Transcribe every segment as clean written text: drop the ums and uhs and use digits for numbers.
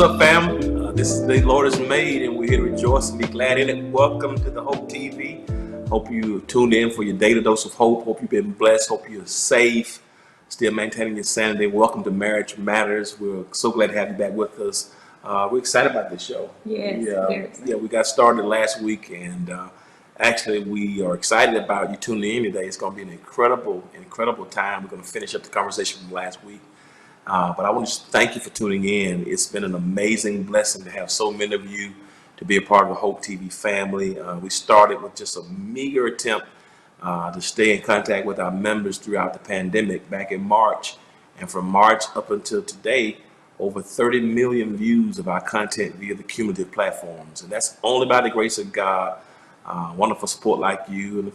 What's up, fam? This is the Lord has made, and we're here to rejoice and be glad in it. Welcome to the Hope TV. Hope you tuned in for your daily dose of hope. Hope you've been blessed. Hope you're safe, still maintaining your sanity. Welcome to Marriage Matters. We're so glad to have you back with us. We're excited about this show. Yes, we got started last week, and actually we are excited about you tuning in today. It's going to be an incredible time. We're going to finish up the conversation from last week. But I want to thank you for tuning in. It's been an amazing blessing to have so many of you to be a part of the Hope TV family. We started with just a meager attempt to stay in contact with our members throughout the pandemic back in March. And from March up until today, over 30 million views of our content via the cumulative platforms. And that's only by the grace of God. Wonderful support like you, and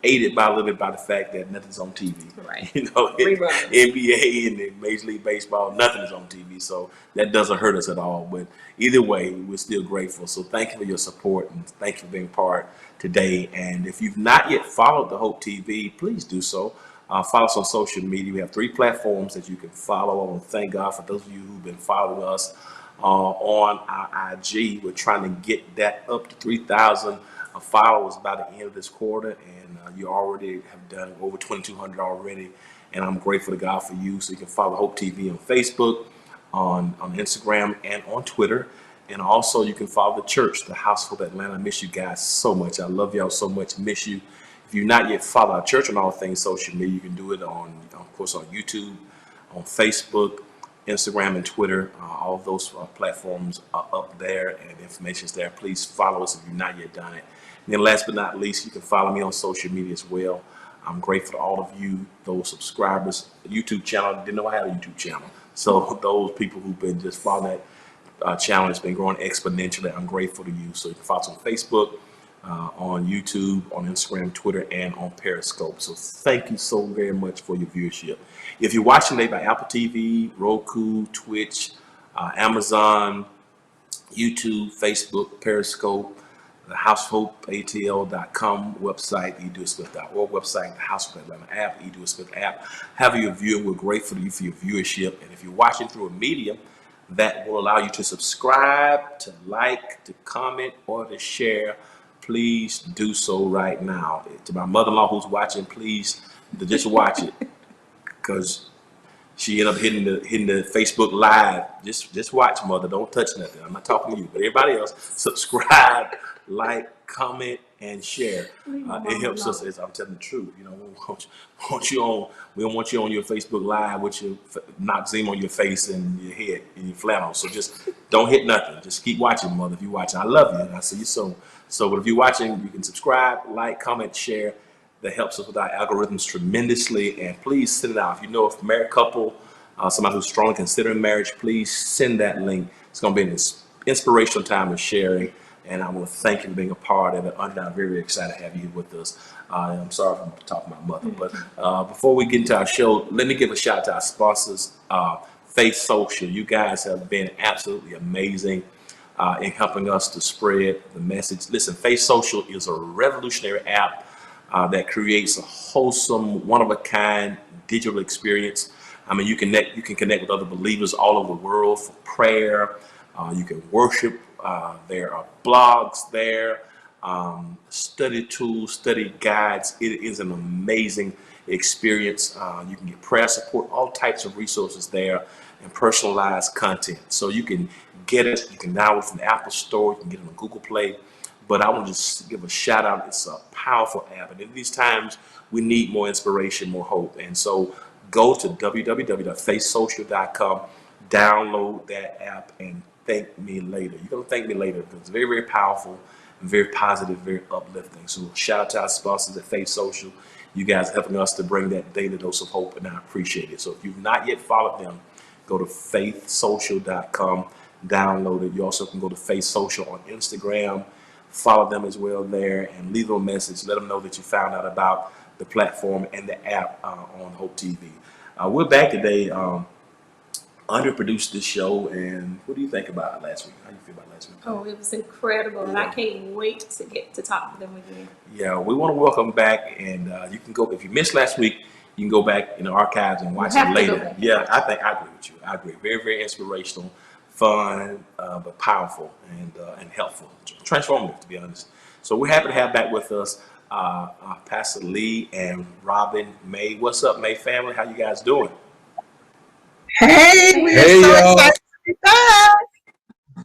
aided by a little bit by the fact that nothing's on TV. Right. NBA and Major League Baseball, nothing is on TV, so that doesn't hurt us at all. But either way, we're still grateful. So thank you for your support, and thank you for being part today. And if you've not yet followed the Hope TV, please do so. Follow us on social media. We have 3 platforms that you can follow. I want to thank God for those of you who've been following us on our IG. We're trying to get that up to 3,000 followers by the end of this quarter, and you already have done over 2,200 already, and I'm grateful to God for you. So you can follow Hope TV on Facebook, on Instagram, and on Twitter, and also you can follow the church, the House of Atlanta. I miss you guys so much. I love y'all so much. Miss you. If you've not yet followed our church on all things social media, you can do it on, of course, on YouTube, on Facebook, Instagram, and Twitter. All of those platforms are up there, and information's there. Please follow us if you've not yet done it. And then last but not least, you can follow me on social media as well. I'm grateful to all of you, those subscribers. The YouTube channel, I didn't know I had a YouTube channel. So those people who've been just following that channel, has been growing exponentially. I'm grateful to you. So you can follow us on Facebook, on YouTube, on Instagram, Twitter, and on Periscope. So thank you so very much for your viewership. If you're watching today by Apple TV, Roku, Twitch, Amazon, YouTube, Facebook, Periscope, the HouseHopeATL.com website, edoismith.org website, the House of Atlanta app, edoismith app. However you're viewing, we're grateful to you for your viewership. And if you're watching through a medium that will allow you to subscribe, to like, to comment, or to share, please do so right now. To my mother-in-law who's watching, please just watch it, because she ended up hitting the Facebook Live. Just watch, mother. Don't touch nothing. I'm not talking to you, but everybody else, subscribe, like, comment, and share. It helps us. I'm telling the truth. You know, we don't want you on your Facebook Live with your Noxzema on your face and your head and your flannel. So just don't hit nothing. Just keep watching, mother. If you're watching, I love you, and I see you soon. So, but if you're watching, you can subscribe, like, comment, share. That helps us with our algorithms tremendously. And please send it out. If you know a married couple, somebody who's strongly considering marriage, please send that link. It's going to be an inspirational time of sharing. And I want to thank you for being a part of it. I'm very excited to have you with us. I'm sorry if I'm talking about mother. But before we get into our show, let me give a shout out to our sponsors, Faith Social. You guys have been absolutely amazing in helping us to spread the message. Listen, Faith Social is a revolutionary app that creates a wholesome, one-of-a-kind digital experience. I mean, you can connect with other believers all over the world for prayer. You can worship. There are blogs there, study tools, study guides. It is an amazing experience. You can get prayer support, all types of resources there, and personalized content. So you can get it. You can download it from the Apple Store. You can get it on Google Play. But I want to just give a shout out. It's a powerful app. And in these times, we need more inspiration, more hope. And so go to www.faithsocial.com, download that app, and thank me later. You're going to thank me later, because it's very, very powerful and very positive, very uplifting. So shout out to our sponsors at Faith Social. You guys are helping us to bring that daily dose of hope, and I appreciate it. So if you've not yet followed them, go to faithsocial.com, download it. You also can go to Faith Social on Instagram. Follow them as well there, and leave them a message. Let them know that you found out about the platform and the app on Hope TV. We're back today. Andre produced this show, and what do you think about it last week? How do you feel about last week? Oh, it was incredible, and I can't wait to get to talk to them again. Yeah, we want to welcome back, and you can go, if you missed last week, you can go back in the archives and watch it later. Yeah, I agree with you. I agree. Very, very inspirational. fun, but powerful and helpful, transformative, to be honest. So we're happy to have back with us Pastor Lee and Robin May. What's up, May family? How you guys doing? Hey, we are Hey so y'all. excited to be back.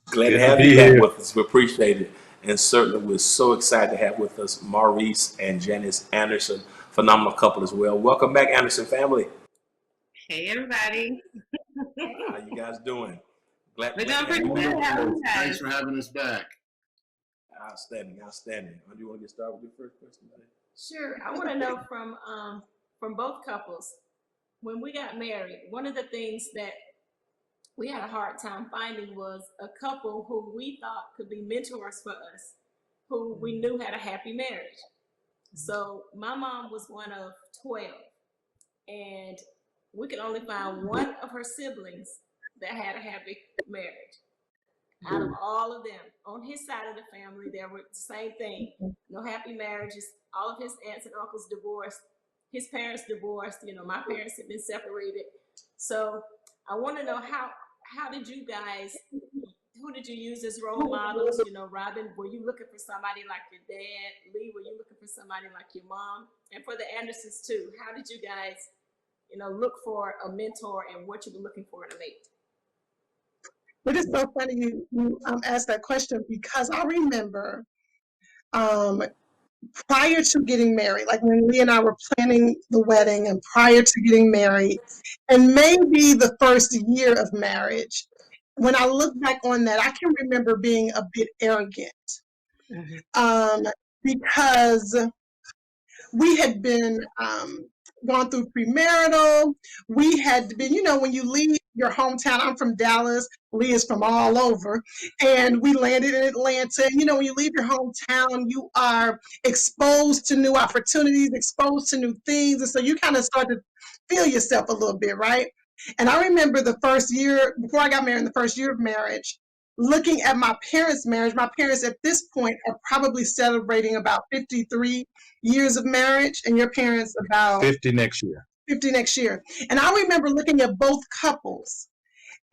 Glad Good to to have be you back here. with us. We appreciate it. And certainly we're so excited to have with us Maurice and Janice Anderson, phenomenal couple as well. Welcome back, Anderson family. Hey everybody. How you guys doing? Glad We're to have doing you pretty back. good. How are you Thanks guys? for having us back. Outstanding, outstanding. Do you want to get started with your first question? Sure. I want to know from both couples, when we got married, one of the things that we had a hard time finding was a couple who we thought could be mentors for us, who we knew had a happy marriage. So my mom was one of 12, and we could only find one of her siblings that had a happy marriage. Out of all of them, on his side of the family, there were the same thing. No happy marriages. All of his aunts and uncles divorced. His parents divorced. My parents had been separated. So I want to know how did you guys, who did you use as role models? Robin, were you looking for somebody like your dad? Lee, were you looking for somebody like your mom? And for the Andersons too, how did you guys, look for a mentor and what you were looking for in a mate? It is so funny you asked that question because I remember prior to getting married, like when Lee and I were planning the wedding and prior to getting married, and maybe the first year of marriage, when I look back on that, I can remember being a bit arrogant because we had been gone through premarital. We had been, when you leave your hometown, I'm from Dallas, Lee is from all over, and we landed in Atlanta. When you leave your hometown, you are exposed to new opportunities, exposed to new things. And so you kind of start to feel yourself a little bit, right? And I remember the first year, before I got married, in the first year of marriage, looking at my parents' marriage. My parents at this point are probably celebrating about 53 years of marriage, and your parents about 50 next year. 50 next year. And I remember looking at both couples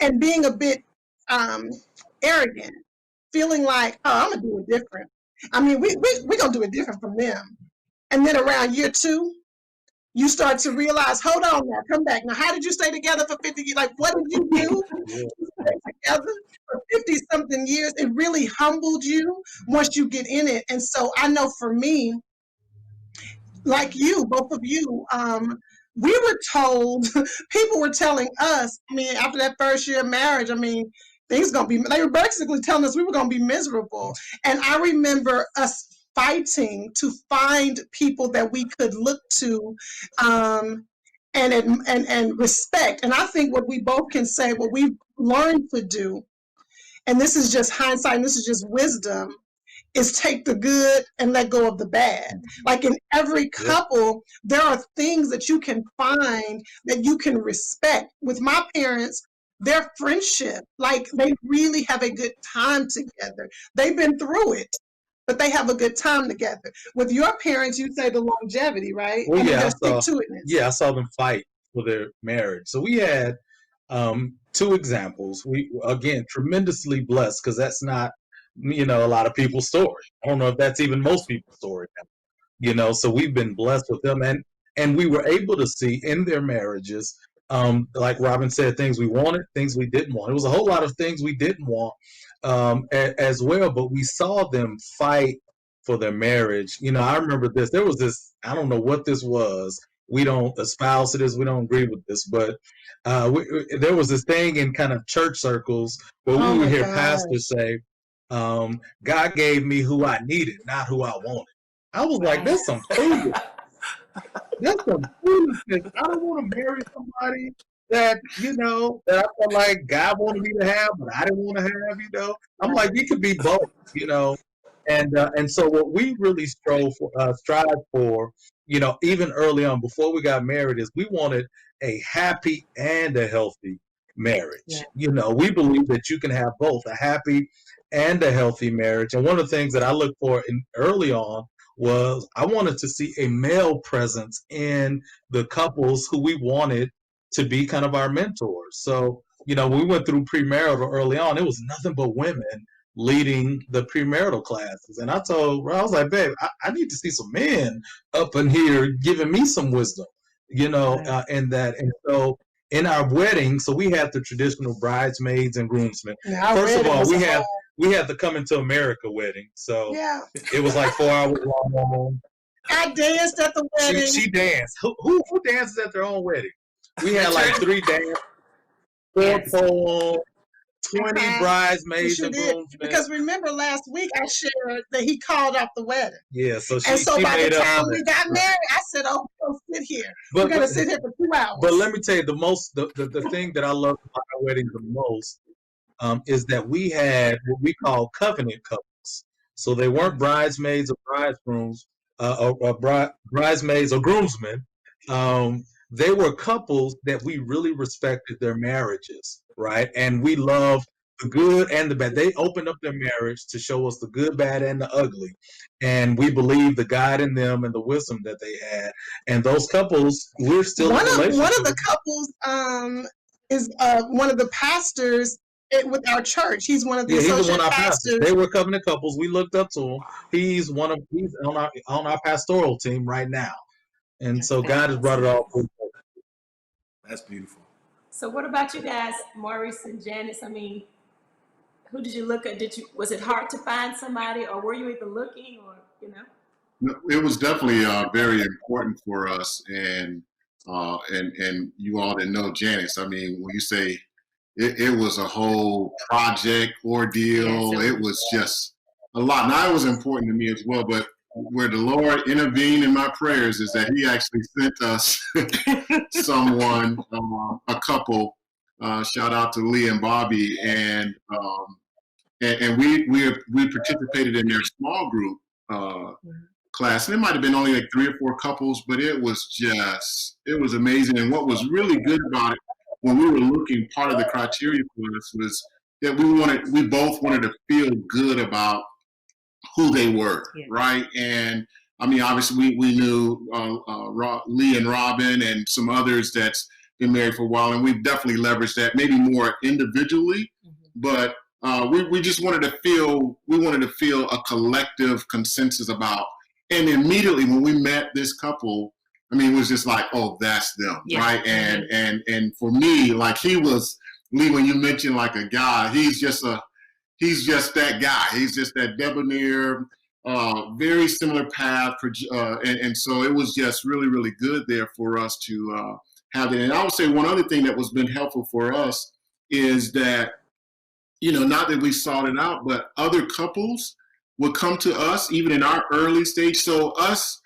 and being a bit arrogant, feeling like, oh, I'm gonna do it different. I mean, we're gonna do it different from them. And then around year 2, you start to realize, hold on now, come back. Now, how did you stay together for 50 years? Like, what did you do to stay together for 50 something years? It really humbled you once you get in it. And so I know for me, like you, both of you, we were told, people were telling us, after that first year of marriage, they were basically telling us we were going to be miserable. And I remember us fighting to find people that we could look to and respect. And I think what we both can say, what we've learned to do, and this is just hindsight, and this is just wisdom, is take the good and let go of the bad. Like in every couple, there are things that you can find that you can respect. With my parents, their friendship, like they really have a good time together. They've been through it, but they have a good time together. With your parents, you say the longevity, right? Well, yeah, their stick-to-itness. I saw them fight for their marriage. So we had 2 examples. We, again, tremendously blessed because that's not, a lot of people's story. I don't know if that's even most people's story. So we've been blessed with them, and we were able to see in their marriages, like Robin said, things we wanted, things we didn't want. It was a whole lot of things we didn't want as well, but we saw them fight for their marriage. I remember this. There was this. I don't know what this was. We don't espouse to this. We don't agree with this, but there was this thing in kind of church circles where we would hear pastors say, God gave me who I needed, not who I wanted. I was like, there's some food. There's some foolishness. I don't want to marry somebody that, that I felt like God wanted me to have, but I didn't want to have, I'm like, you could be both, and so what we really strive for, even early on before we got married, is we wanted a happy and a healthy marriage. We believe that you can have both a happy and a healthy marriage. And one of the things that I looked for early on was I wanted to see a male presence in the couples who we wanted to be kind of our mentors. So we went through premarital early on. It was nothing but women leading the premarital classes. And I was like, babe, I need to see some men up in here giving me some wisdom, and that. And so in our wedding, so we had the traditional bridesmaids and groomsmen. Yeah, First of all, we had the Coming to America wedding. So yeah. it was like 4 hours long. I danced at the wedding. She danced. Who dances at their own wedding? We had like 3 dances, 4 poles, 20 bridesmaids and groomsmen. Because remember last week I shared that he called off the wedding. Yeah, so by the time we got married, I said, "Oh, we're gonna sit here. We're gonna sit here for 2 hours." But let me tell you, the thing that I love about our wedding the most is that we had what we call covenant couples. So they weren't bridesmaids or bridegrooms, bridesmaids or groomsmen. They were couples that we really respected their marriages, right? And we loved the good and the bad. They opened up their marriage to show us the good, bad, and the ugly. And we believe the God in them and the wisdom that they had. And those couples, we're still in relationship. One of the couples is one of the pastors with our church. He's one of the associate pastors. They were covenant couples. We looked up to him. He's on our pastoral team right now. And so God has brought it all full. That's beautiful. So what about you guys, Maurice and Janice? I mean, who did you look at? Was it hard to find somebody, or were you even looking, or It was definitely very important for us, and you all that know Janice. I mean, when you say it was a whole project ordeal, it was just a lot. Now it was important to me as well, but where the Lord intervened in my prayers is that He actually sent us someone, a couple. Shout out to Lee and Bobby, and we participated in their small group class, and it might have been only like 3 or 4 couples, but it was amazing. And what was really good about it, when we were looking, part of the criteria for us was that we both wanted to feel good about who they were, right? And I mean, obviously we knew Lee and Robin and some others that's been married for a while, and we've definitely leveraged that, maybe more individually, but we just wanted to feel a collective consensus about. And immediately when we met this couple, I mean, it was just like, oh, that's them, right? And for me, like Lee, when you mentioned like a guy, he's just that guy. He's just that debonair, very similar path. And so it was just really, really good there for us to have it. And I would say one other thing that was been helpful for us is that, not that we sought it out, but other couples would come to us even in our early stage. So us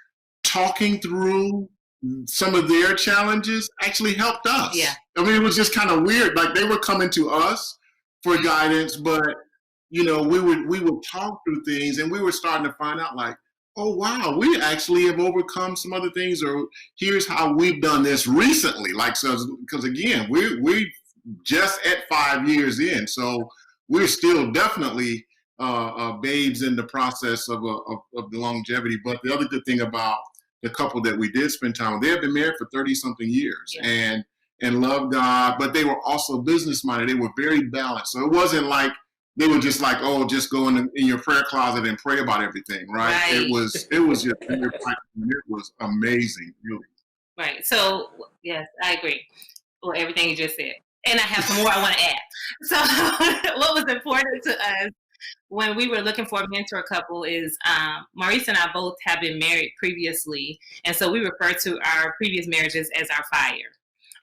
talking through some of their challenges actually helped us. Yeah. I mean, it was just kind of weird. Like they were coming to us for guidance, but we would talk through things, and we were starting to find out like, oh wow, we actually have overcome some other things, or here's how we've done this recently. Like, so, because again, we just at 5 years in, so we're still definitely babes in the process of the longevity. But the other good thing about the couple that we did spend time with, they had been married for 30-something years, and loved God, but they were also business minded. They were very balanced. So it wasn't like they were just like, oh, just go in your prayer closet and pray about everything, right? It was just it was amazing, really. Right. So yes, I agree with everything you just said, and I have some more I want to add. So what was important to us when we were looking for a mentor couple is Maurice and I both have been married previously, and so we refer to our previous marriages as our fire.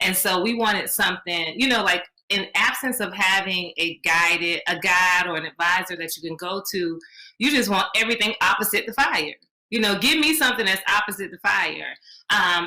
And so we wanted something, like in absence of having a guide or an advisor that you can go to, you just want everything opposite the fire. Give me something that's opposite the fire.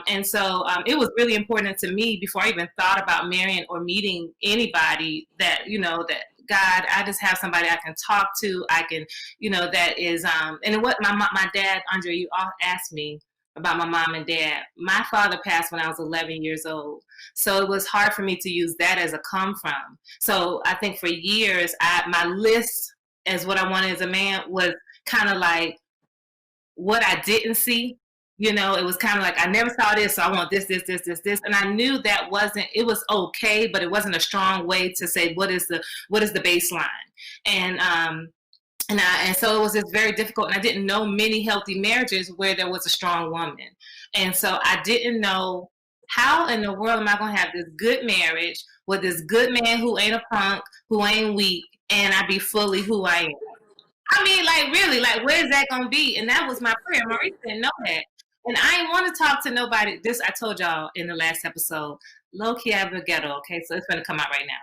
And so it was really important to me before I even thought about marrying or meeting anybody that, that God, I just have somebody I can talk to. I can, that is, and what my dad, Andre, you all asked me about my mom and dad. My father passed when I was 11 years old. So it was hard for me to use that as a come from. So I think for years, my list as what I wanted as a man was kind of like what I didn't see You know, it was kind of like, I never saw this, so I want this, this, this, this, this. And I knew that it was okay, but it wasn't a strong way to say what is the baseline. And so it was just very difficult. And I didn't know many healthy marriages where there was a strong woman. And so I didn't know, how in the world am I going to have this good marriage with this good man who ain't a punk, who ain't weak, and I be fully who I am? I mean, like, really, like, where's that going to be? And that was my prayer. Maurice didn't know that. And I didn't want to talk to nobody. This, I told y'all in the last episode, low-key out of the ghetto, okay? So it's going to come out right now.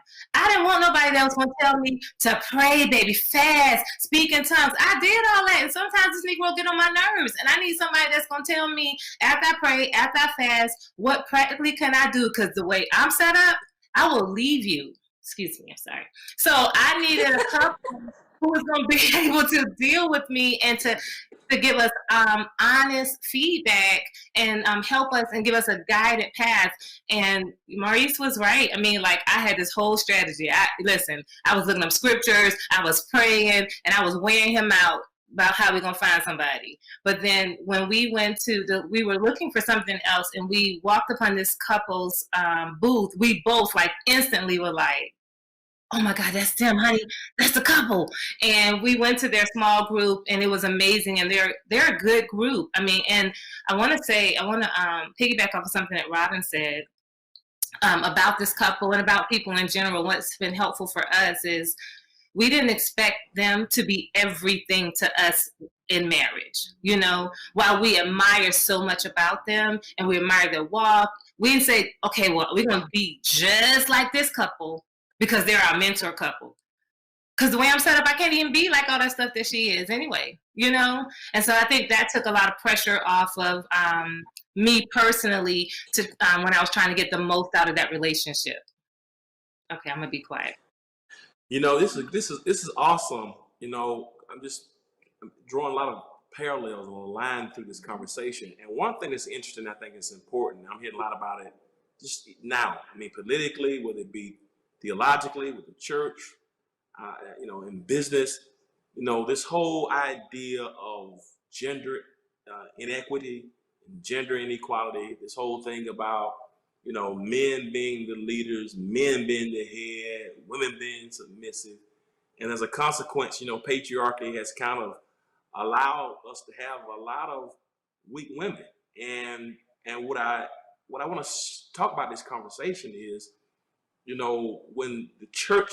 I didn't want nobody that was going to tell me to pray, baby, fast, speak in tongues. I did all that. And sometimes this Negro get on my nerves. And I need somebody that's going to tell me, after I pray, after I fast, what practically can I do? Because the way I'm set up, I will leave you. Excuse me, I'm sorry. So I needed a couple who was going to be able to deal with me and to give us honest feedback and help us and give us a guided path. And Maurice was right. I mean, like, I had this whole strategy. I was looking up scriptures, I was praying, and I was weighing him out about how we're going to find somebody. But then when we went we were looking for something else, and we walked upon this couple's booth, we both like instantly were like, oh my God, that's them, honey. That's the couple. And we went to their small group, and it was amazing. And they're a good group. I mean, and I want to piggyback off of something that Robin said about this couple and about people in general. What's been helpful for us is we didn't expect them to be everything to us in marriage. You know, while we admire so much about them and we admire their walk, we didn't say, okay, well, we're going to be just like this couple, because they're our mentor couple. Because the way I'm set up, I can't even be like all that stuff that she is anyway, you know? And so I think that took a lot of pressure off of me personally to when I was trying to get the most out of that relationship. Okay, I'm gonna be quiet. You know, this is awesome. You know, I'm drawing a lot of parallels on a line through this conversation. And one thing that's interesting, I think is important, I'm hearing a lot about it just now. I mean, politically, whether it be theologically, with the church, you know, in business, you know, this whole idea of gender inequity, gender inequality, this whole thing about, you know, men being the leaders, men being the head, women being submissive. And as a consequence, you know, patriarchy has kind of allowed us to have a lot of weak women. And what I want to talk about this conversation is, you know, when the church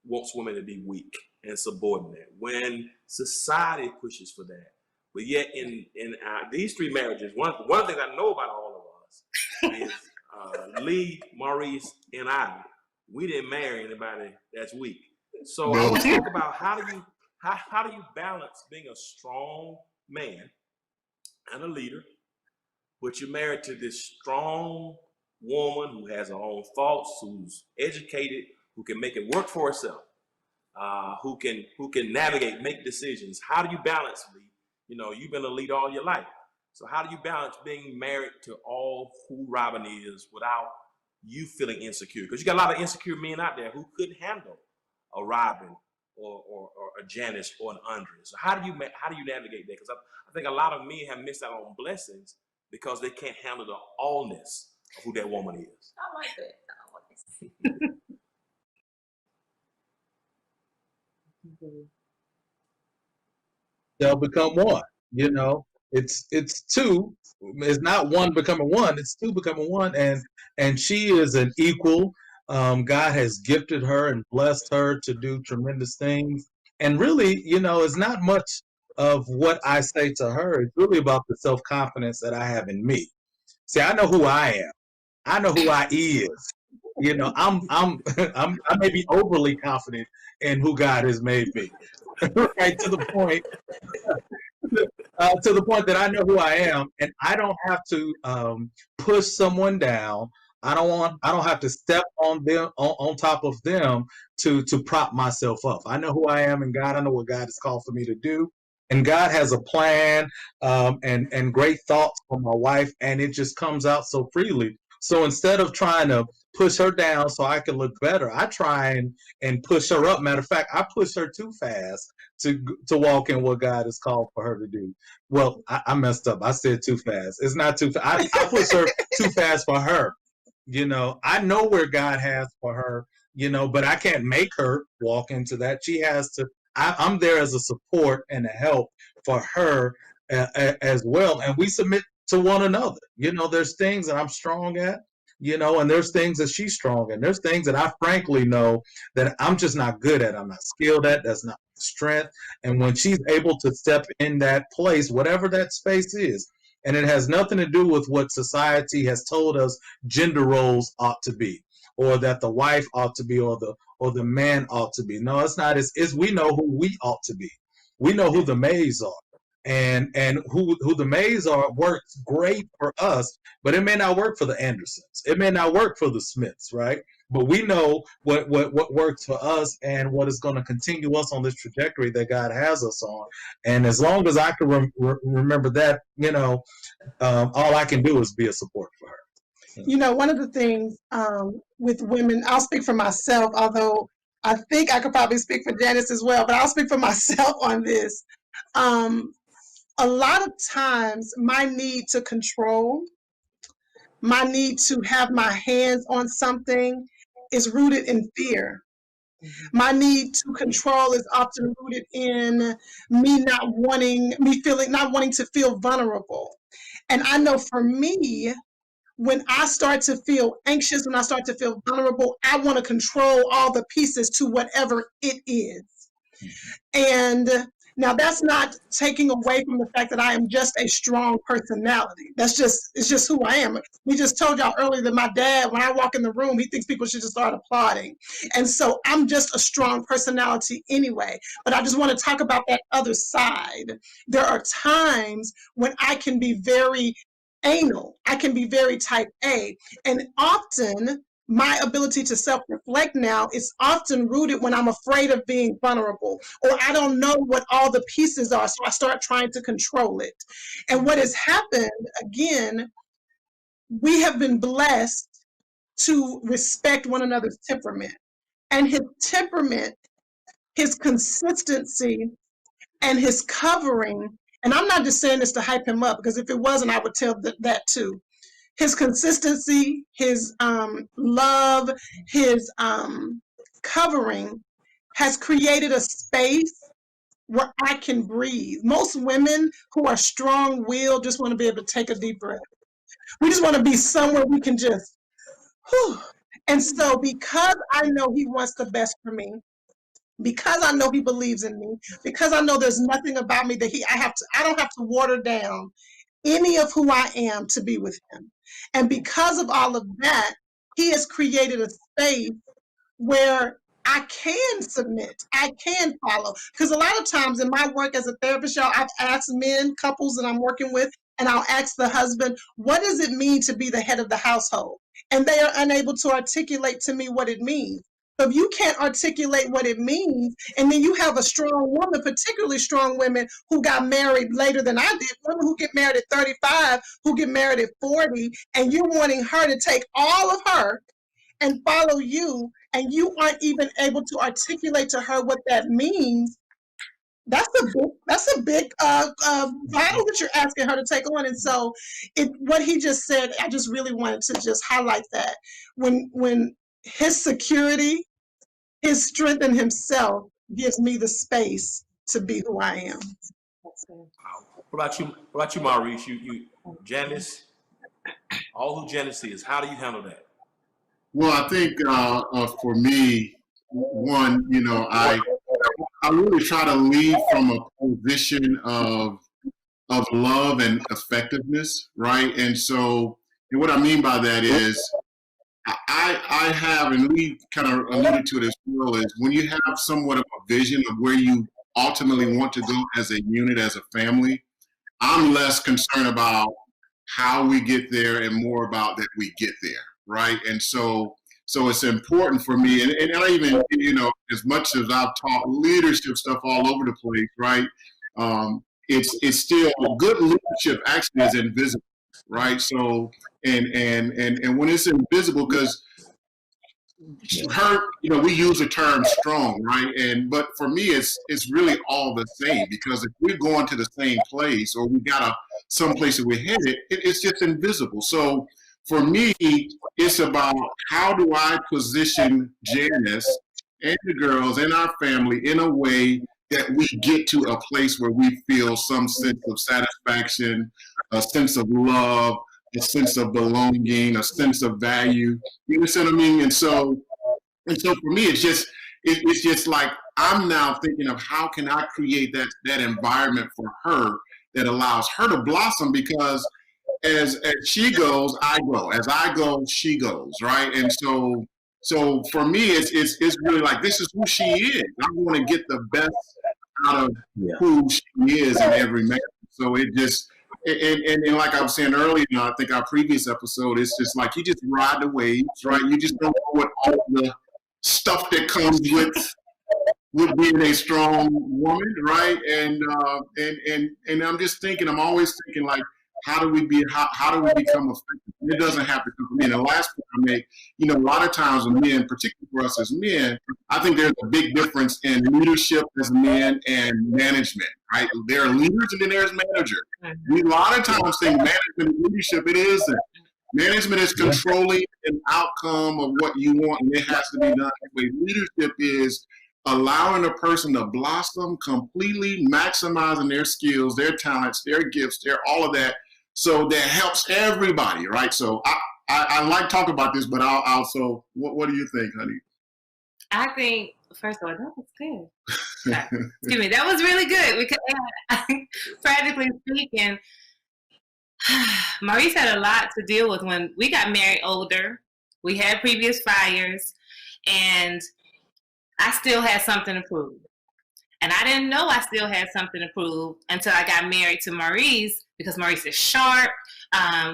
wants women to be weak and subordinate, when society pushes for that, but yet in these three marriages, one thing I know about all of us is Lee, Maurice, and I, we didn't marry anybody that's weak. So I want to talk about how do you balance being a strong man and a leader, but you're married to this strong woman who has her own thoughts, who's educated, who can make it work for herself, who can navigate, make decisions. How do you balance, Lee? You know, you've been a leader all your life. So how do you balance being married to all who Robin is without you feeling insecure? Because you got a lot of insecure men out there who couldn't handle a Robin or a Janice or an Andre. So how do you navigate that? Because I think a lot of men have missed out on blessings because they can't handle the allness of who that woman is. I like that. They'll become one. You know, it's two. It's not one becoming one. It's two becoming one. And she is an equal. God has gifted her and blessed her to do tremendous things. And really, you know, it's not much of what I say to her. It's really about the self-confidence that I have in me. See, I know who I am. I know who I is. You know, I may be overly confident in who God has made me. Right, to the point that I know who I am, and I don't have to push someone down. I don't have to step on them on top of them to prop myself up. I know who I am in God. I know what God has called for me to do, and God has a plan and great thoughts for my wife, and it just comes out so freely So instead of trying to push her down so I can look better, I try and push her up. Matter of fact, I push her too fast to walk in what God has called for her to do. Well, I messed up. I said too fast. It's not too fast. I push her too fast for her. I know where God has for her, but I can't make her walk into that. She has to. I'm there as a support and a help for her as well. And we submit to one another. There's things that I'm strong at, and there's things that she's strong at. There's things that I frankly know that I'm just not good at. I'm not skilled at. That's not my strength. And when she's able to step in that place, whatever that space is, and it has nothing to do with what society has told us gender roles ought to be, or that the wife ought to be, or the man ought to be. No, it's not. It's we know who we ought to be. We know who the maids are. And who the maids are works great for us, but it may not work for the Andersons. It may not work for the Smiths, right? But we know what works for us and what is going to continue us on this trajectory that God has us on. And as long as I can remember that, all I can do is be a support for her. One of the things with women, I'll speak for myself, although I think I could probably speak for Janice as well, but I'll speak for myself on this. A lot of times my need to control, my need to have my hands on something is rooted in fear. My need to control is often rooted in me not wanting to feel vulnerable. And I know for me, when I start to feel anxious, when I start to feel vulnerable, I want to control all the pieces to whatever it is. And now that's not taking away from the fact that I am just a strong personality. It's just who I am. We just told y'all earlier that my dad, when I walk in the room, he thinks people should just start applauding. And so I'm just a strong personality anyway. But I just want to talk about that other side. There are times when I can be very anal. I can be very type A. And often my ability to self-reflect now is often rooted when I'm afraid of being vulnerable, or I don't know what all the pieces are, so I start trying to control it. And what has happened, again, we have been blessed to respect one another's temperament. And his temperament, his consistency, and his covering, and I'm not just saying this to hype him up, because if it wasn't, I would tell that too. His consistency, his love, his covering has created a space where I can breathe. Most women who are strong-willed just want to be able to take a deep breath. We just want to be somewhere we can just, whew. And so because I know he wants the best for me, because I know he believes in me, because I know there's nothing about me that I don't have to water down any of who I am to be with him. And because of all of that, he has created a space where I can submit, I can follow. Because a lot of times in my work as a therapist, y'all, I've asked couples that I'm working with, and I'll ask the husband, what does it mean to be the head of the household? And they are unable to articulate to me what it means. So if you can't articulate what it means, and then you have a strong woman, particularly strong women who got married later than I did, women who get married at 35, who get married at 40, and you're wanting her to take all of her and follow you, and you aren't even able to articulate to her what that means, that's a big battle that you're asking her to take on. And so what he just said, I just really wanted to just highlight that. When his security, his strength in himself gives me the space to be who I am. What about you, Maurice? You Janice, all who Janice is, how do you handle that? Well, I think for me, one, I really try to lead from a position of love and effectiveness, right? And so, and what I mean by that is, I have, and we kind of alluded to it as well, is when you have somewhat of a vision of where you ultimately want to go as a unit, as a family, I'm less concerned about how we get there and more about that we get there, right? And so it's important for me, and I even, as much as I've taught leadership stuff all over the place, right? It's still, good leadership actually is invisible, right? So And when it's invisible, because her, we use the term strong, right? But for me, it's really all the same, because if we're going to the same place, or we got some place that we're headed, it's just invisible. So for me, it's about how do I position Janice and the girls and our family in a way that we get to a place where we feel some sense of satisfaction, a sense of love, a sense of belonging, a sense of value. You understand what I mean? And so for me, it's just like, I'm now thinking of how can I create that environment for her that allows her to blossom, because as she goes, I go. As I go, she goes, right? And so for me, it's really like, this is who she is. I want to get the best out of who she is in every man. So it just, and like I was saying earlier, I think our previous episode, it's just like, you just ride the waves, right? You just don't know what all the stuff that comes with being a strong woman, right? And I'm just thinking, I'm always thinking, like, how do we become effective? And it doesn't have to come from me. And the last point I make, a lot of times with men, particularly for us as men, I think there's a big difference in leadership as men and management, right? There are leaders and then there's managers. We a lot of times think management and leadership, it isn't. Management is controlling an outcome of what you want, and it has to be done. Leadership is allowing a person to blossom completely, maximizing their skills, their talents, their gifts, all of that. So that helps everybody, right? So I like talking about this, but I'll also, what do you think, honey? I think, first of all, that was good. Excuse me, that was really good, because practically speaking, Maurice had a lot to deal with when we got married older. We had previous fires, and I still had something to prove. And I didn't know I still had something to prove until I got married to Maurice, because Maurice is sharp.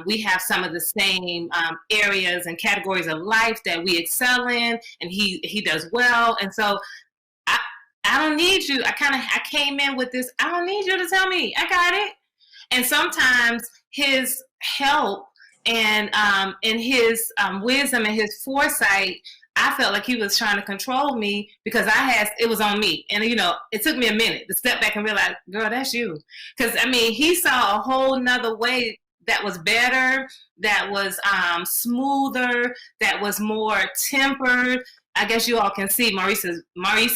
We have some of the same areas and categories of life that we excel in, and he does well. And so I don't need you. I came in with this, I don't need you to tell me. I got it. And sometimes his help and his wisdom and his foresight, I felt like he was trying to control me, because it was on me. And, it took me a minute to step back and realize, girl, that's you. Because, he saw a whole nother way that was better, that was smoother, that was more tempered. I guess you all can see Maurice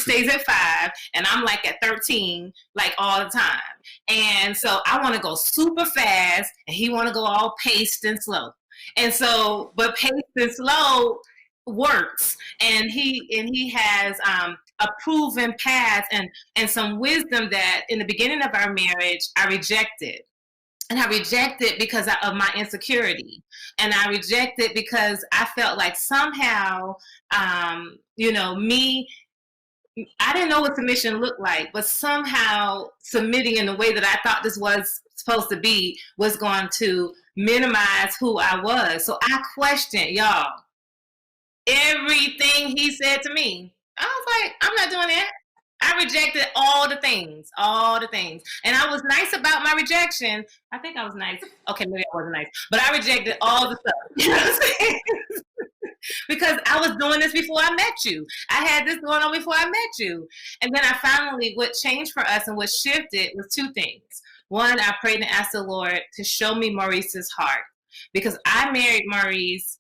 stays at 5, and I'm like at 13, like all the time. And so I want to go super fast, and he want to go all paced and slow. And so, but paced and slow works, and he has a proven path and some wisdom that in the beginning of our marriage I rejected. And I rejected because of my insecurity. And I rejected because I felt like somehow, me, I didn't know what submission looked like, but somehow submitting in the way that I thought this was supposed to be was going to minimize who I was. So I questioned, y'all, everything he said to me. I was like, I'm not doing that. I rejected all the things. And I was nice about my rejection. I think I was nice. Okay, maybe I wasn't nice. But I rejected all the stuff. You know what I'm saying? Because I was doing this before I met you. I had this going on before I met you. And then what changed for us and what shifted was two things. One, I prayed and asked the Lord to show me Maurice's heart. Because I married Maurice.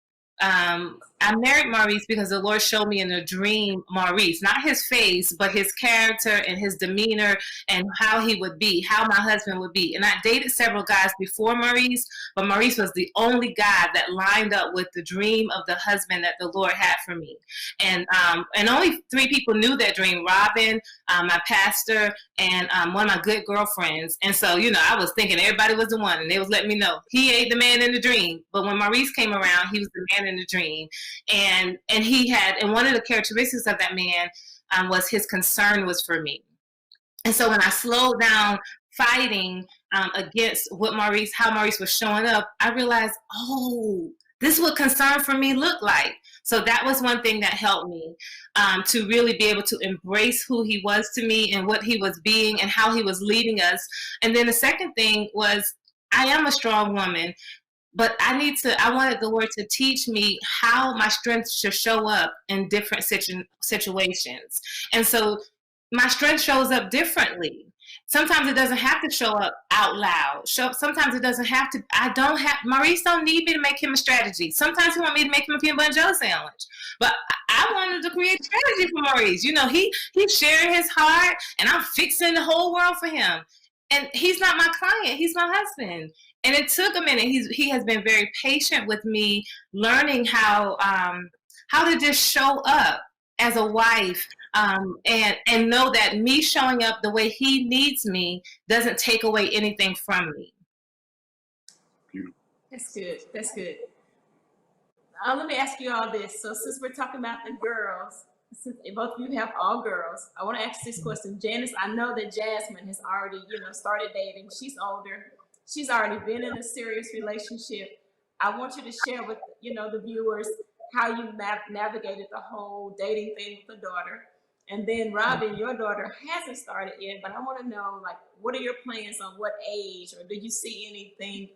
I married Maurice because the Lord showed me in a dream Maurice, not his face, but his character and his demeanor and how he would be, how my husband would be. And I dated several guys before Maurice, but Maurice was the only guy that lined up with the dream of the husband that the Lord had for me. And only 3 people knew that dream: Robin, my pastor, and one of my good girlfriends. And so, I was thinking everybody was the one, and they was letting me know he ain't the man in the dream. But when Maurice came around, he was the man in the dream. And one of the characteristics of that man was his concern was for me. And so when I slowed down fighting against how Maurice was showing up, I realized, this is what concern for me looked like. So that was one thing that helped me to really be able to embrace who he was to me and what he was being and how he was leading us. And then the second thing was, I am a strong woman. but I wanted the Lord to teach me how my strength should show up in different situations. And so my strength shows up differently. Sometimes it doesn't have to show up out loud. Sometimes it doesn't have to. Maurice don't need me to make him a strategy. Sometimes he want me to make him a peanut butter and jelly sandwich. But I wanted to create strategy for Maurice. You know, he's sharing his heart, and I'm fixing the whole world for him. And he's not my client. He's my husband. And it took a minute. He has been very patient with me, learning how to just show up as a wife, and know that me showing up the way he needs me doesn't take away anything from me. That's good. That's good. Let me ask you all this. So since we're talking about the girls, since both of you have all girls, I want to ask this question. Janice, I know that Jasmine has already, started dating. She's older. She's already been in a serious relationship. I want you to share with, the viewers how you navigated the whole dating thing with the daughter. And then Robin, your daughter hasn't started yet, but I want to know, like, what are your plans on what age, or do you see anything,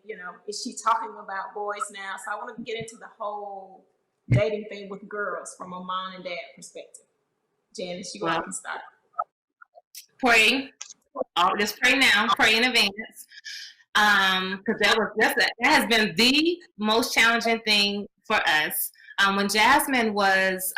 is she talking about boys now? So I want to get into the whole dating thing with girls from a mom and dad perspective. Janice, you can start. Pray. Just pray now. Pray in advance. Because that has been the most challenging thing for us. When Jasmine was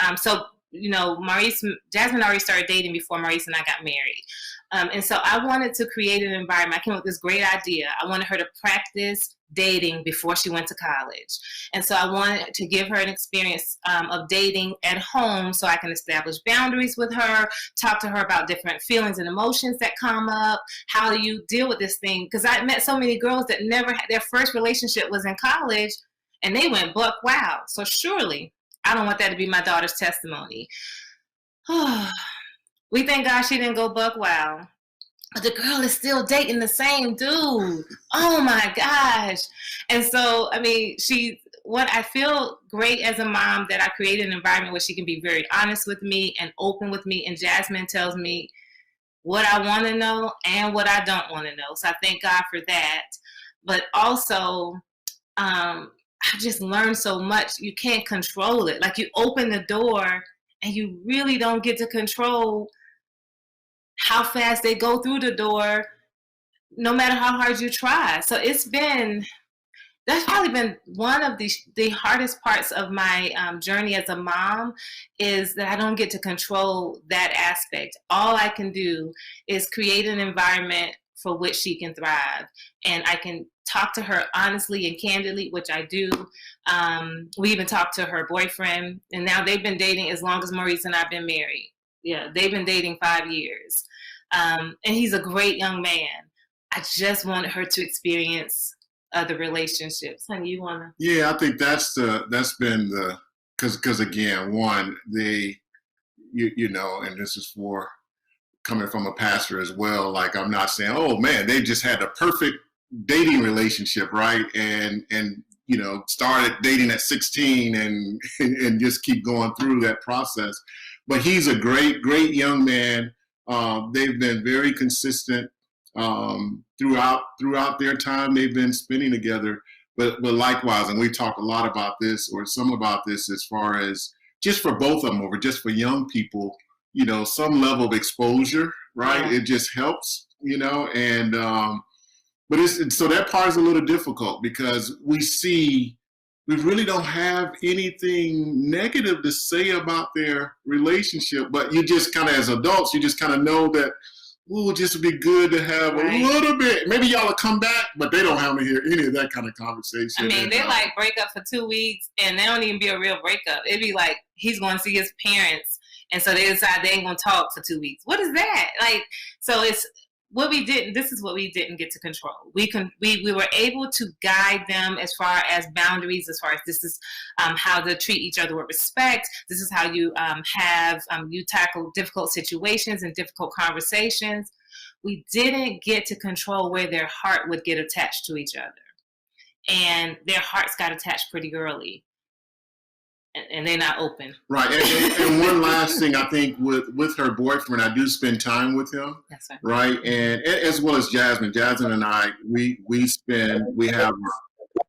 Jasmine already started dating before Maurice and I got married. And so I wanted to create an environment. I came up with this great idea. I wanted her to practice dating before she went to college. And so I wanted to give her an experience of dating at home so I can establish boundaries with her, talk to her about different feelings and emotions that come up. How do you deal with this thing? Because I met so many girls that never had, their first relationship was in college, and they went buck wild. So surely I don't want that to be my daughter's testimony. We thank God she didn't go buck wild. But the girl is still dating the same dude. Oh my gosh. And so, what I feel great as a mom that I created an environment where she can be very honest with me and open with me. And Jasmine tells me what I want to know and what I don't want to know. So I thank God for that. But also, I just learned so much. You can't control it. Like, you open the door and you really don't get to control how fast they go through the door, no matter how hard you try. So that's probably been one of the hardest parts of my journey as a mom, is that I don't get to control that aspect. All I can do is create an environment for which she can thrive. And I can talk to her honestly and candidly, which I do. We even talked to her boyfriend, and now they've been dating as long as Maurice and I've been married. Yeah, they've been dating 5 years. And he's a great young man. I just wanted her to experience other relationships. Honey, you want to? Yeah, I think that's been because again, one, and this is for coming from a pastor as well. Like, I'm not saying, oh man, they just had a perfect dating relationship, right? And started dating at 16 and just keep going through that process. But he's a great, great young man. They've been very consistent throughout their time they've been spending together. But likewise, and we talk a lot about this, or some about this, as far as just for both of them, or just for young people, some level of exposure, right? Yeah. It just helps, and but so that part is a little difficult, because we really don't have anything negative to say about their relationship. But you just kind of, as adults, you just kind of know that, ooh, just would be good to have a little bit. Maybe y'all will come back, but they don't have to hear any of that kind of conversation. They like break up for 2 weeks, and they don't even be a real breakup. It'd be like he's going to see his parents, and so they decide they ain't going to talk for 2 weeks. What is that? Like, so it's what we didn't. This is what we didn't get to control. We were able to guide them as far as boundaries, as far as this is how to treat each other with respect. This is how you you tackle difficult situations and difficult conversations. We didn't get to control where their heart would get attached to each other, and their hearts got attached pretty early. And they're not open. Right. And one last thing, I think with her boyfriend, I do spend time with him. That's right. And as well as Jasmine and I, we have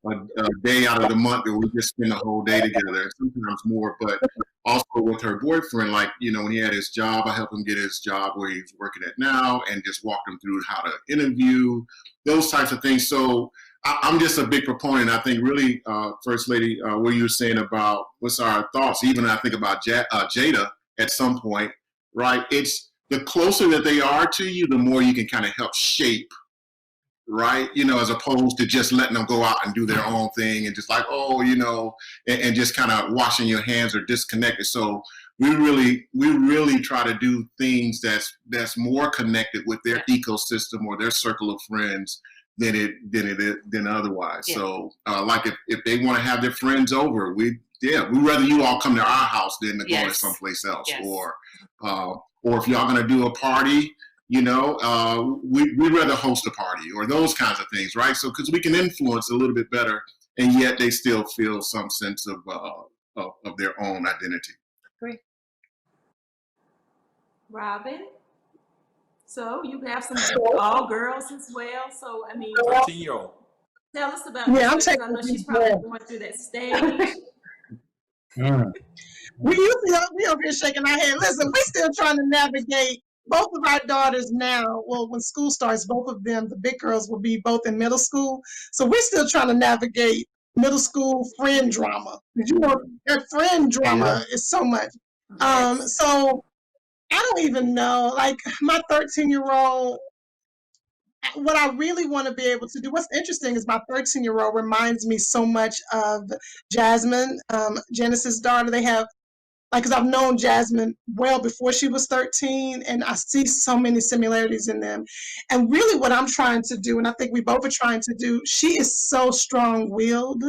a day out of the month that we just spend the whole day together, sometimes more. But also with her boyfriend, like, when he had his job, I helped him get his job where he's working at now, and just walked him through how to interview, those types of things. So I'm just a big proponent. I think really, First Lady, what you were saying about what's our thoughts, even I think about Jada at some point, right? It's the closer that they are to you, the more you can kind of help shape, right? As opposed to just letting them go out and do their own thing and just like, and just kind of washing your hands or disconnected. So we really try to do things that's more connected with their ecosystem or their circle of friends than otherwise. Yeah. So like if they want to have their friends over, we'd rather you all come to our house than to go to someplace else. Yes. Or if y'all gonna do a party, we'd rather host a party or those kinds of things, right? So because we can influence a little bit better, and yet they still feel some sense of their own identity. Great. Robin? So you have some all girls as well. So 13-year-old. Tell us about I'm taking. I know she's probably going through that stage. We over here shaking our head. Listen, we're still trying to navigate both of our daughters now. Well, when school starts, both of them, the big girls, will be both in middle school. So we're still trying to navigate middle school friend drama. That friend drama is so much. Yes. So I don't even know, like my 13-year-old, what I really want to be able to do, what's interesting is my 13-year-old reminds me so much of Jasmine, Janice's daughter. They have, because I've known Jasmine well before she was 13, and I see so many similarities in them. And really what I'm trying to do, and I think we both are trying to do, she is so strong-willed.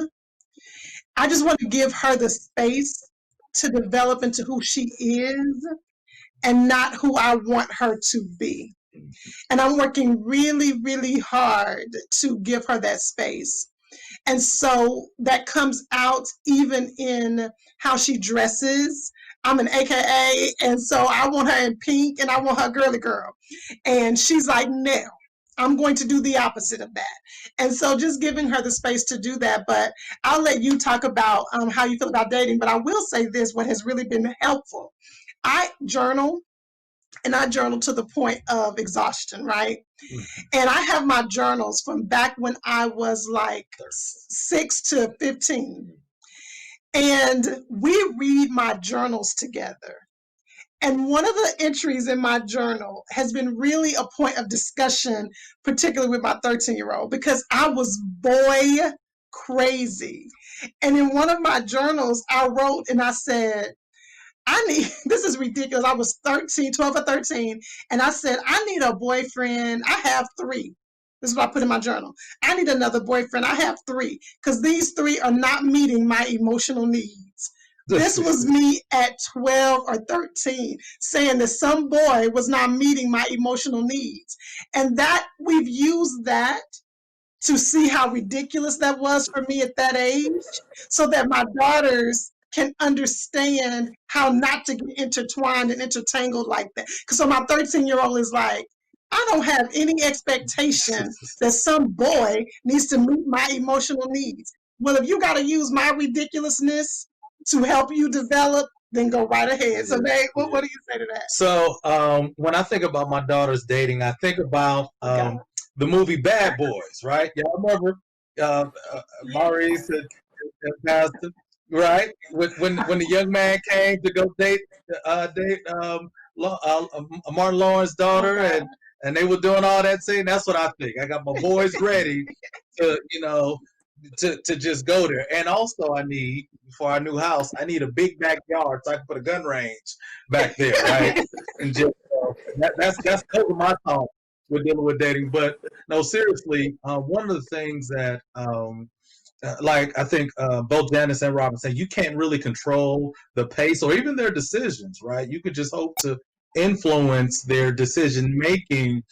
I just want to give her the space to develop into who she is and not who I want her to be. And I'm working really, really hard to give her that space. And so that comes out even in how she dresses. I'm an AKA, and so I want her in pink and I want her girly girl. And she's like, no, I'm going to do the opposite of that. And so just giving her the space to do that. But I'll let you talk about how you feel about dating. But I will say this, what has really been helpful. I journal. And I journal to the point of exhaustion, right? And I have my journals from back when I was like 6 to 15. And we read my journals together. And one of the entries in my journal has been really a point of discussion, particularly with my 13-year-old, because I was boy crazy. And in one of my journals, I wrote and I said, this is ridiculous. I was 12 or 13, and I said, I need a boyfriend. I have 3. This is what I put in my journal. I need another boyfriend. I have 3, because these 3 are not meeting my emotional needs. This was me at 12 or 13, saying that some boy was not meeting my emotional needs. And that we've used that to see how ridiculous that was for me at that age, so that my daughters can understand how not to get intertwined and intertangled like that. Because so my 13-year-old is like, I don't have any expectation that some boy needs to meet my emotional needs. Well, if you got to use my ridiculousness to help you develop, then go right ahead. So Dave, what do you say to that? So when I think about my daughter's dating, I think about the movie Bad Boys, right? Y'all remember Maurice and Pastor? Right, when the young man came to go date Martin Lawrence's daughter, and they were doing all that scene. That's what I think. I got my boys ready to just go there. And also, I need, for our new house, I need a big backyard so I can put a gun range back there, right? And just that's over my thought with dealing with dating. But no, seriously, one of the things that like I think both Janice and Robin say, you can't really control the pace or even their decisions, right? You could just hope to influence their decision making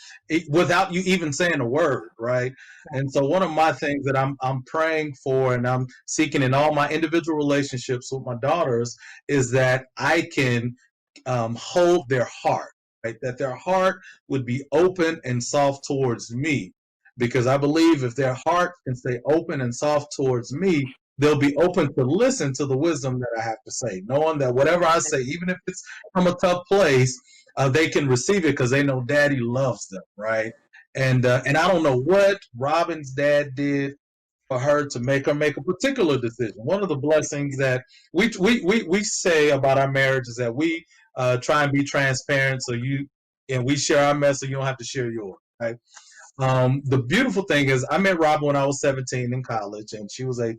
without you even saying a word, right? And so one of my things that I'm praying for and I'm seeking in all my individual relationships with my daughters is that I can hold their heart, right? That their heart would be open and soft towards me. because I believe if their heart can stay open and soft towards me, they'll be open to listen to the wisdom that I have to say, knowing that whatever I say, even if it's from a tough place, they can receive it because they know Daddy loves them, right? And I don't know what Robin's dad did for her to make her make a particular decision. One of the blessings that we say about our marriage is that we try and be transparent, and we share our mess, so you don't have to share yours, right? The beautiful thing is, I met Robin when I was 17 in college, and she was 18.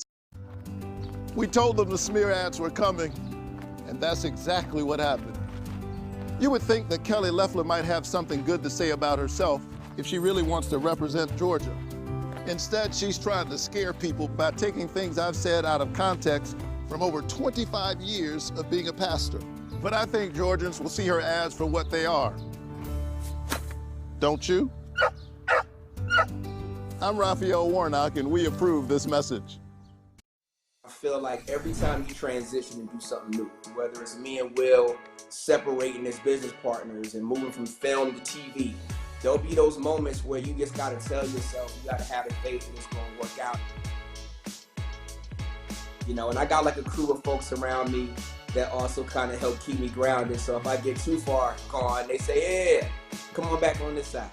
We told them the smear ads were coming, and that's exactly what happened. You would think that Kelly Loeffler might have something good to say about herself if she really wants to represent Georgia. Instead, she's trying to scare people by taking things I've said out of context from over 25 years of being a pastor. But I think Georgians will see her ads for what they are. Don't you? I'm Raphael Warnock, and we approve this message. I feel like every time you transition and do something new, whether it's me and Will separating as business partners and moving from film to TV, there'll be those moments where you just gotta tell yourself, you gotta have the faith that it's gonna work out. You know, and I got like a crew of folks around me that also kind of help keep me grounded. So if I get too far gone, they say, yeah, come on back on this side.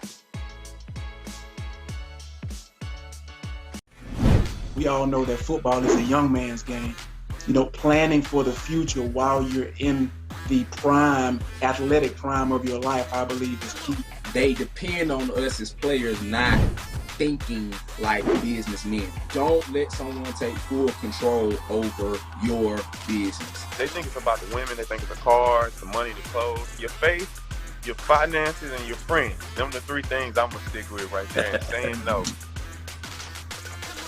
We all know that football is a young man's game. You know, planning for the future while you're in the prime, athletic prime of your life, I believe is key. They depend on us as players not thinking like businessmen. Don't let someone take full control over your business. They think it's about the women, they think it's the cars, the money, the clothes, your faith, your finances, and your friends. Them the three things I'm gonna stick with right there and saying no.